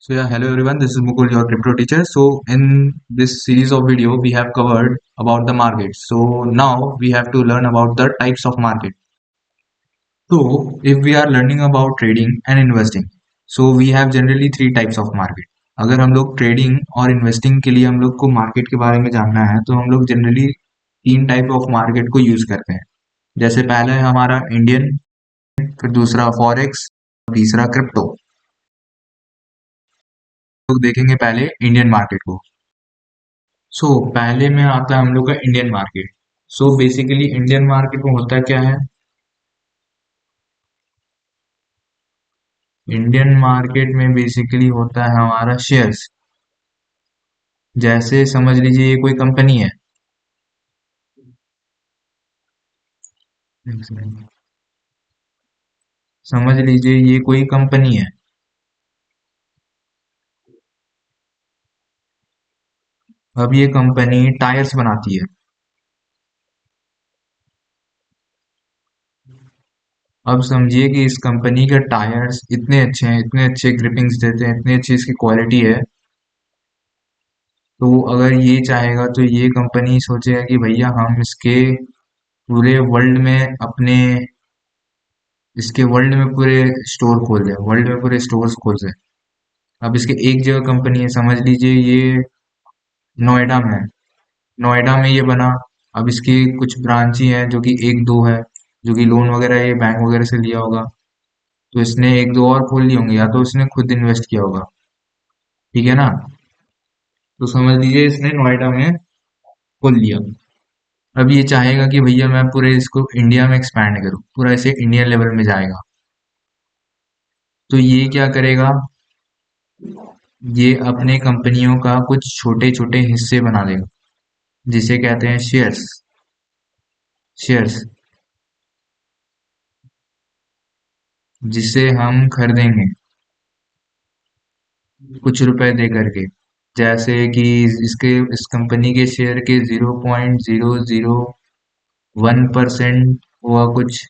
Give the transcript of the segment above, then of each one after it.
So yeah, hello everyone. This is Mukul, your crypto teacher. So in this series of video, we have covered about the market. So now we have to learn about the types of market. So if we are learning about trading and investing, so we have generally three types of market. अगर हम लोग trading और investing के लिए हम लोग को market के बारे में जानना है तो हम लोग जनरली तीन टाइप ऑफ मार्केट को यूज करते हैं। जैसे पहला है हमारा इंडियन, फिर दूसरा फॉरेक्स, तीसरा क्रिप्टो। लोग देखेंगे पहले इंडियन मार्केट को। सो पहले में आता है हम लोग का Indian market. So basically Indian market में होता क्या है। इंडियन मार्केट में बेसिकली होता है हमारा शेयर्स। जैसे समझ लीजिए ये कोई कंपनी है। समझ लीजिए ये कोई कंपनी है। अब ये कंपनी टायर्स बनाती है। अब समझिए कि इस कंपनी के टायर्स इतने अच्छे हैं, इतने अच्छे ग्रिपिंग्स देते हैं, इतनी अच्छी इसकी क्वालिटी है। तो अगर ये चाहेगा तो ये कंपनी सोचेगा कि भैया हम इसके पूरे वर्ल्ड में अपने इसके वर्ल्ड में पूरे स्टोर खोल दें, वर्ल्ड में पूरे स्टोर्स खोल दें। अब इसके एक जगह कंपनी है, समझ लीजिए ये नोएडा में है। नोएडा में ये बना। अब इसकी कुछ ब्रांच ही है जो कि एक दो है, जो कि लोन वगैरह ये बैंक वगैरह से लिया होगा। तो इसने एक दो और खोल लिए होंगे या तो इसने खुद इन्वेस्ट किया होगा। ठीक है ना। तो समझ लीजिए इसने नोएडा में खोल लिया। अब ये चाहेगा कि भैया मैं पूरे इसको इंडिया में एक्सपैंड करूँ, पूरा इसे इंडियन लेवल में जाएगा। तो ये क्या करेगा, ये अपने कंपनियों का कुछ छोटे छोटे हिस्से बना देगा, जिसे कहते हैं शेयर्स। शेयर्स जिसे हम खरीदेंगे कुछ रुपए दे करके। जैसे कि इसके इस कंपनी के शेयर के 0.001% हुआ कुछ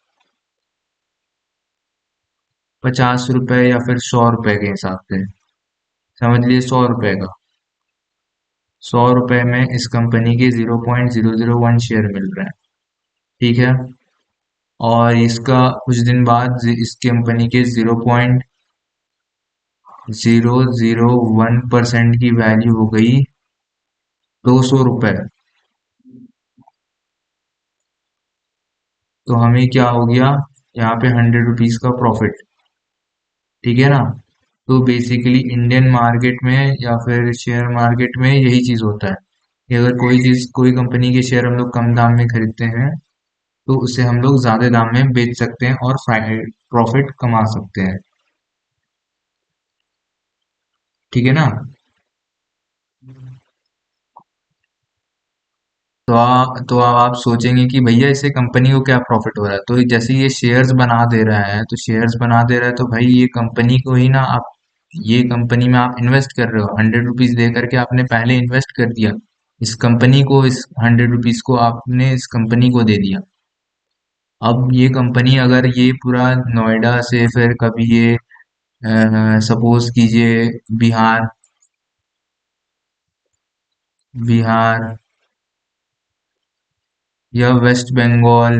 50 रुपए या फिर 100 रुपए के हिसाब से। समझ लिए 100 रुपए का, 100 रुपए में इस कंपनी के 0.001 शेयर मिल रहा है। ठीक है। और इसका कुछ दिन बाद इस कंपनी के 0.001% की वैल्यू हो गई 200 रुपए। तो हमें क्या हो गया, यहाँ पे 100 रुपीज का प्रॉफिट। ठीक है ना। तो बेसिकली इंडियन मार्केट में या फिर शेयर मार्केट में यही चीज होता है कि अगर कोई चीज कोई कंपनी के शेयर हम लोग कम दाम में खरीदते हैं तो उसे हम लोग ज्यादा दाम में बेच सकते हैं और प्रॉफिट कमा सकते हैं। ठीक है ना। तो अब आप सोचेंगे कि भैया इससे कंपनी को क्या प्रॉफिट हो रहा है। तो जैसे ये शेयर्स बना दे रहा है, तो शेयर्स बना दे रहा है तो भाई ये कंपनी को ही ना आप, ये कंपनी में आप इन्वेस्ट कर रहे हो। 100 रुपीज दे करके आपने पहले इन्वेस्ट कर दिया इस कंपनी को, इस 100 रुपीज को आपने इस कंपनी को दे दिया। अब ये कंपनी अगर ये पूरा नोएडा से फिर कभी ये सपोज कीजिए बिहार बिहार या वेस्ट बंगाल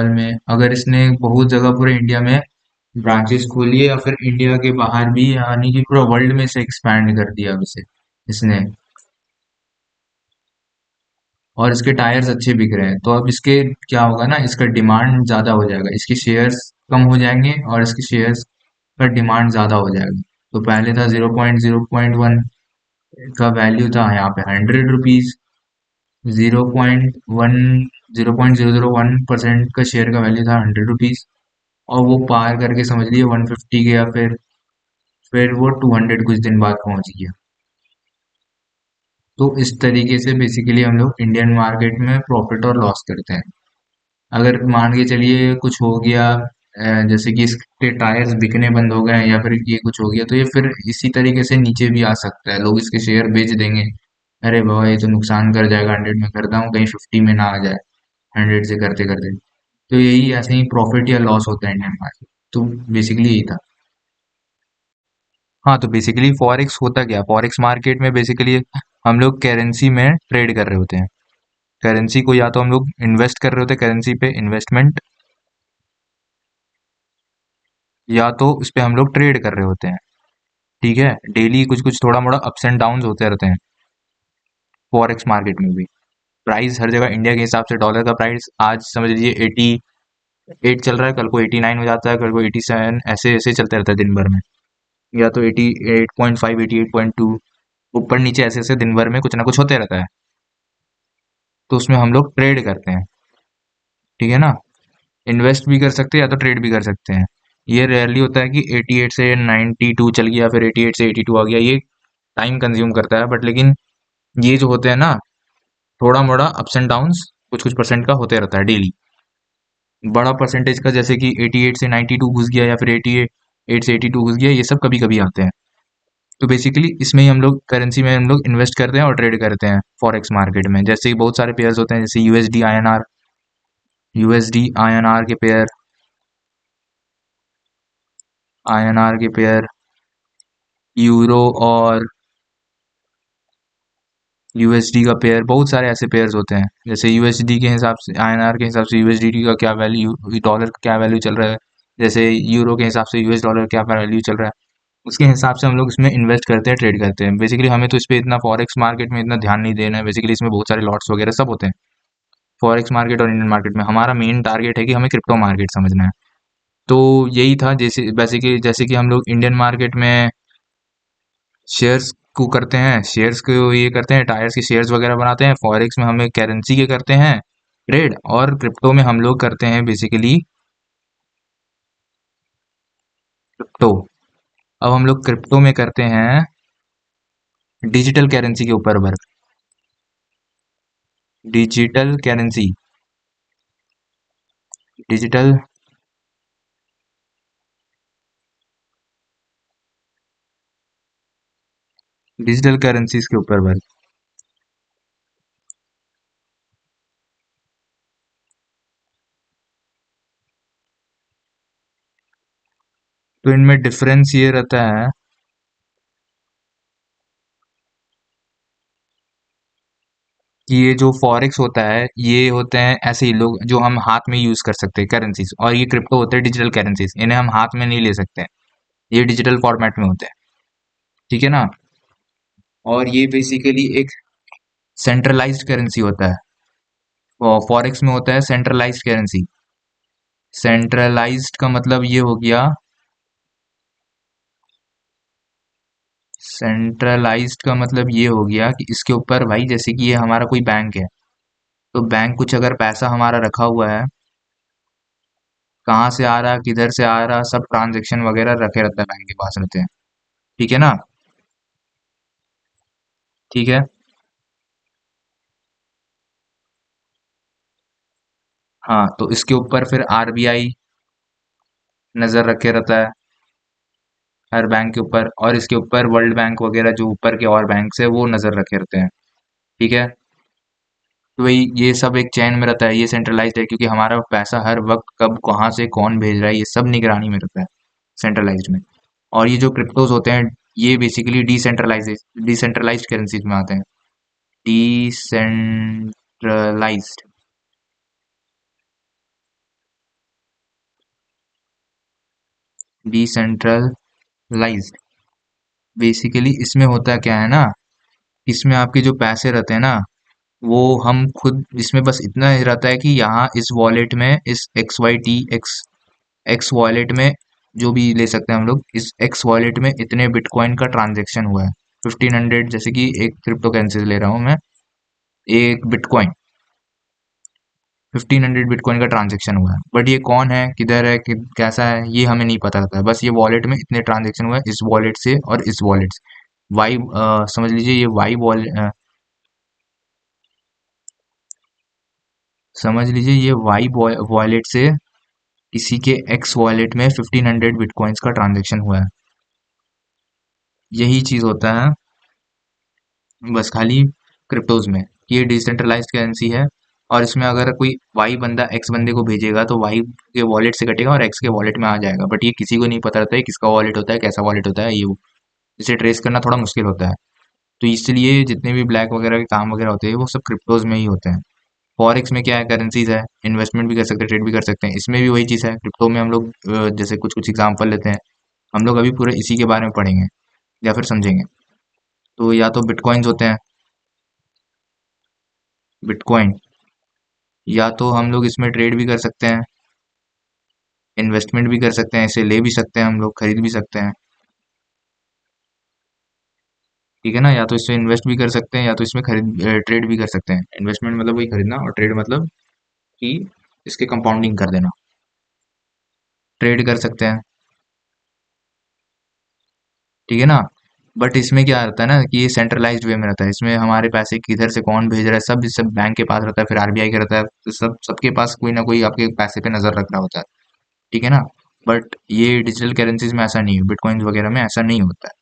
में अगर इसने बहुत जगह पूरे इंडिया में ब्रांचेस खोली है या फिर इंडिया के बाहर भी, यानी कि पूरा वर्ल्ड में से एक्सपैंड कर दिया अब इसे इसने, और इसके टायर्स अच्छे बिक रहे हैं, तो अब इसके क्या होगा ना, इसका डिमांड ज्यादा हो जाएगा, इसके शेयर्स कम हो जाएंगे और इसके शेयर्स का डिमांड ज्यादा हो जाएगा। तो पहले था 0.001 का वैल्यू था यहाँ पे 100 रुपीज। 0.001% का शेयर का वैल्यू था 100 रुपीज। और वो पार करके समझ लिए 150 गया, फिर वो 200 कुछ दिन बाद पहुंच गया। तो इस तरीके से बेसिकली हम लोग इंडियन मार्केट में प्रॉफिट और लॉस करते हैं। अगर मान के चलिए कुछ हो गया, जैसे कि इसके टायर्स बिकने बंद हो गए या फिर ये कुछ हो गया, तो ये फिर इसी तरीके से नीचे भी आ सकता है, लोग इसके शेयर बेच देंगे। अरे बाबा ये तो नुकसान कर जाएगा, 100 में करता हूँ कहीं 50 में ना आ जाए, 100 से करते करते। तो यही ऐसे ही प्रॉफिट या लॉस होता है इंडियन मार्केट। तो बेसिकली यही था। हाँ, तो बेसिकली फॉरेक्स होता क्या, फॉरेक्स मार्केट में बेसिकली हम लोग करेंसी में ट्रेड कर रहे होते हैं। करेंसी को या तो हम लोग इन्वेस्ट कर रहे होते हैं करेंसी पे इन्वेस्टमेंट, या तो उस पे हम लोग ट्रेड कर रहे होते हैं। ठीक है, डेली कुछ कुछ थोड़ा मोड़ा अप्स एंड डाउन होते रहते हैं फॉरेक्स मार्केट में भी। प्राइस हर जगह इंडिया के हिसाब से, डॉलर का प्राइस आज समझ लीजिए 88 चल रहा है, कल को 89 हो जाता है, कल को 87, ऐसे ऐसे चलते रहता है दिन भर में। या तो 88.5, 88.2, ऊपर नीचे ऐसे ऐसे दिन भर में कुछ ना कुछ होते रहता है। तो उसमें हम लोग ट्रेड करते हैं। ठीक है ना, इन्वेस्ट भी कर सकते हैं या तो ट्रेड भी कर सकते हैं। ये रेयरली होता है कि 88 से 92 चल गया, फिर 88 से 82 आ गया, ये टाइम कंज्यूम करता है। बट लेकिन ये जो होते हैं ना, थोड़ा मोड़ा अप्स एंड डाउन्स कुछ कुछ परसेंट का होते रहता है डेली। बड़ा परसेंटेज का जैसे कि 88 से 92 घुस गया, या फिर 88 से 82 घुस गया, ये सब कभी कभी आते हैं। तो बेसिकली इसमें ही हम लोग करेंसी में हम लोग इन्वेस्ट करते हैं और ट्रेड करते हैं फॉरेक्स मार्केट में। जैसे कि बहुत सारे पेयर्स होते हैं, जैसे यूएसडी आईएनआर, यूएसडी आईएनआर के पेयर, आईएनआर के पेयर, यूरो और यूएसडी का पेयर, बहुत सारे ऐसे पेयर्स होते हैं। जैसे यूएसडी के हिसाब से, आईएनआर के हिसाब से यूएसडी का क्या वैल्यू, डॉलर का क्या वैल्यू चल रहा है, जैसे यूरो के हिसाब से यूएस डॉलर का क्या वैल्यू चल रहा है, उसके हिसाब से हम लोग इसमें इन्वेस्ट करते हैं, ट्रेड करते हैं। बेसिकली हमें तो इस पे इतना फॉरेक्स मार्केट में इतना ध्यान नहीं देना है, बेसिकली इसमें बहुत सारे लॉट्स वगैरह सब होते हैं। फॉरेक्स मार्केट और इंडियन मार्केट में हमारा मेन टारगेट है कि हमें क्रिप्टो मार्केट समझना है। तो यही था, जैसे बेसिकली जैसे कि हम लोग इंडियन मार्केट में शेयर्स को करते हैं, शेयर्स को ये करते हैं, टायर्स के शेयर्स वगैरह बनाते हैं। फॉरेक्स में हमें करेंसी के करते हैं ट्रेड, और क्रिप्टो में हम लोग करते हैं बेसिकली क्रिप्टो। अब हम लोग क्रिप्टो में करते हैं डिजिटल करेंसी के ऊपर work. Digital currency, digital digital currencies के ऊपर वर्क। तो इनमें डिफरेंस ये रहता है कि ये जो फॉरेक्स होता है, ये होते हैं ऐसे ही लोग जो हम हाथ में यूज कर सकते हैं करेंसीज, और ये क्रिप्टो होते हैं डिजिटल करेंसीज, इन्हें हम हाथ में नहीं ले सकते हैं, ये डिजिटल फॉर्मेट में होते हैं। ठीक है ना, और ये बेसिकली एक सेंट्रलाइज्ड करेंसी होता है। फॉरेक्स में होता है सेंट्रलाइज्ड करेंसी। सेंट्रलाइज्ड का मतलब ये हो गया, सेंट्रलाइज्ड का मतलब ये हो गया कि इसके ऊपर भाई, जैसे कि ये हमारा कोई बैंक है, तो बैंक कुछ अगर पैसा हमारा रखा हुआ है, कहाँ से आ रहा, किधर से आ रहा, सब ट्रांजेक्शन वगैरह रखे रहता है, बैंक के पास रहते हैं। ठीक है ना, ठीक है। हाँ, तो इसके ऊपर फिर आरबीआई नजर रखे रहता है हर बैंक के ऊपर, और इसके ऊपर वर्ल्ड बैंक वगैरह जो ऊपर के और बैंक है वो नजर रखे रहते हैं। ठीक है, तो वही ये सब एक चैन में रहता है, ये सेंट्रलाइज्ड है क्योंकि हमारा पैसा हर वक्त कब कहाँ से कौन भेज रहा है, ये सब निगरानी में रहता है सेंट्रलाइज्ड में। और ये जो क्रिप्टोज होते हैं, ये बेसिकली डिसेंट्रलाइज्ड करेंसीज में आते हैं। डिसेंट्रलाइज्ड, डिसेंट्रलाइज्ड बेसिकली इसमें होता क्या है ना, इसमें आपके जो पैसे रहते हैं ना, वो हम खुद, इसमें बस इतना ही रहता है कि यहाँ इस वॉलेट में, इस एक्स वॉलेट में जो भी ले सकते हैं हम लोग, इस एक्स वॉलेट में इतने बिटकॉइन का ट्रांजेक्शन हुआ है। 1500, जैसे कि एक क्रिप्टो करेंसी ले रहा हूँ मैं, एक बिटकॉइन, 1500 बिटकॉइन का ट्रांजेक्शन हुआ है। बट ये कौन है, किधर है, कैसा है, ये हमें नहीं पता रहता है। बस ये वॉलेट में इतने ट्रांजेक्शन हुआ है, इस वॉलेट से और इस वॉलेट से। वाई समझ लीजिए ये वाई वॉलेट, समझ लीजिए ये वाई वॉलेट से किसी के एक्स वॉलेट में 1500 बिटकॉइंस का ट्रांजेक्शन हुआ है। यही चीज होता है बस खाली क्रिप्टोज में, ये डिसेंट्रलाइज्ड करेंसी है। और इसमें अगर कोई वाई बंदा एक्स बंदे को भेजेगा तो वाई के वॉलेट से कटेगा और एक्स के वॉलेट में आ जाएगा, बट ये किसी को नहीं पता रहता है किसका वॉलेट होता है, कैसा वॉलेट होता है, ये इसे ट्रेस करना थोड़ा मुश्किल होता है। तो इसलिए जितने भी ब्लैक वगैरह के काम वगैरह होते हैं वो सब क्रिप्टोज में ही होते हैं। फॉरेक्स में क्या है, करेंसीज है, इन्वेस्टमेंट भी कर सकते हैं, ट्रेड भी कर सकते हैं, इसमें भी वही चीज़ है। क्रिप्टो में हम लोग जैसे कुछ कुछ एग्जांपल लेते हैं, हम लोग अभी पूरे इसी के बारे में पढ़ेंगे या फिर समझेंगे। तो या तो बिटकॉइंस होते हैं, बिटकॉइन, या तो हम लोग इसमें ट्रेड भी कर सकते हैं, इन्वेस्टमेंट भी कर सकते हैं, इसे ले भी सकते हैं, हम लोग खरीद भी सकते हैं। ठीक है ना, या तो इसमें इन्वेस्ट भी कर सकते हैं या तो इसमें खरीद ट्रेड भी कर सकते हैं। इन्वेस्टमेंट मतलब वही खरीदना, और ट्रेड मतलब कि इसके कंपाउंडिंग कर देना। ट्रेड कर सकते हैं, ठीक है ना। बट इसमें क्या रहता है ना कि ये सेंट्रलाइज्ड वे में रहता है, इसमें हमारे पैसे किधर से कौन भेज रहा है सब सब बैंक के पास रहता है, फिर आरबीआई का रहता है, तो सब सबके पास कोई ना कोई आपके पैसे पे नजर रख रहा होता है। ठीक है ना। बट ये डिजिटल करेंसीज में ऐसा नहीं है, बिटकॉइन वगैरह में ऐसा नहीं होता है।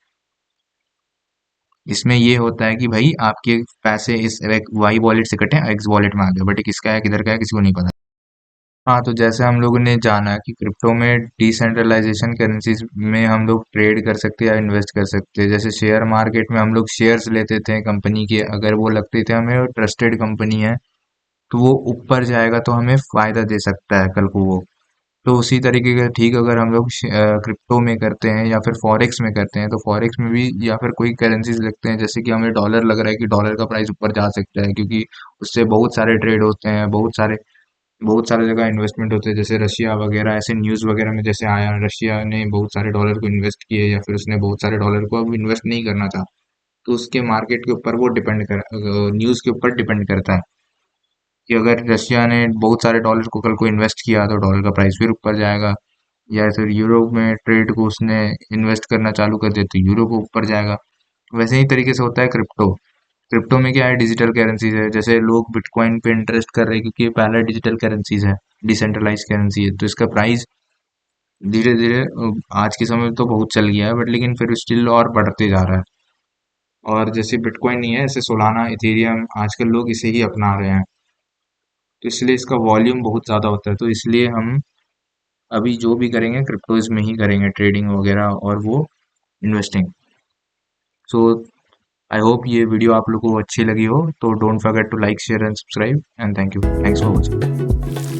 इसमें ये होता है कि भाई आपके पैसे इस वाई वॉलेट से कटे एक्स वॉलेट में आ गए, बट ये किसका है किधर का है किसी को नहीं पता। हाँ, तो जैसे हम लोगों ने जाना कि क्रिप्टो में डिसेंट्रलाइजेशन करेंसीज में हम लोग ट्रेड कर सकते हैं या इन्वेस्ट कर सकते हैं। जैसे शेयर मार्केट में हम लोग शेयर्स लेते थे कंपनी के, अगर वो लगते थे हमें ट्रस्टेड कंपनी है तो वो ऊपर जाएगा तो हमें फायदा दे सकता है कल को वो। तो उसी तरीके का ठीक अगर हम लोग क्रिप्टो में करते हैं या फिर फॉरेक्स में करते हैं, तो फॉरेक्स में भी या फिर कोई करेंसीज लगते हैं, जैसे कि हमें डॉलर लग रहा है कि डॉलर का प्राइस ऊपर जा सकता है क्योंकि उससे बहुत सारे ट्रेड होते हैं, बहुत सारे जगह इन्वेस्टमेंट होते हैं, जैसे रशिया वगैरह, ऐसे न्यूज़ वगैरह में जैसे आया रशिया ने बहुत सारे डॉलर को इन्वेस्ट किए या फिर उसने बहुत सारे डॉलर को अब इन्वेस्ट नहीं करना था, तो उसके मार्केट के ऊपर वो डिपेंड कर न्यूज़ के ऊपर डिपेंड करता है कि अगर रशिया ने बहुत सारे डॉलर को कल को इन्वेस्ट किया तो डॉलर का प्राइस फिर ऊपर जाएगा, या फिर यूरोप में ट्रेड को उसने इन्वेस्ट करना चालू कर दिया तो यूरो को ऊपर जाएगा। वैसे ही तरीके से होता है क्रिप्टो। क्रिप्टो में क्या है, डिजिटल करेंसीज है, जैसे लोग बिटकॉइन पे इंटरेस्ट कर रहे हैं क्योंकि ये पहला डिजिटल करेंसीज है, डिसेंट्रलाइज करेंसी है, तो इसका प्राइस धीरे धीरे आज के समय में तो बहुत चल गया है, बट लेकिन फिर स्टिल और बढ़ते जा रहा है। और जैसे बिटकॉइन नहीं है, ऐसे सोलाना, इथेरियम, आजकल लोग इसे ही अपना रहे हैं, तो इसलिए इसका वॉल्यूम बहुत ज़्यादा होता है, तो इसलिए हम अभी जो भी करेंगे क्रिप्टोज में ही करेंगे, ट्रेडिंग वगैरह और वो इन्वेस्टिंग। सो आई होप ये वीडियो आप लोगों को अच्छी लगी हो, तो don't forget to like share and subscribe and thank you, thanks for watching.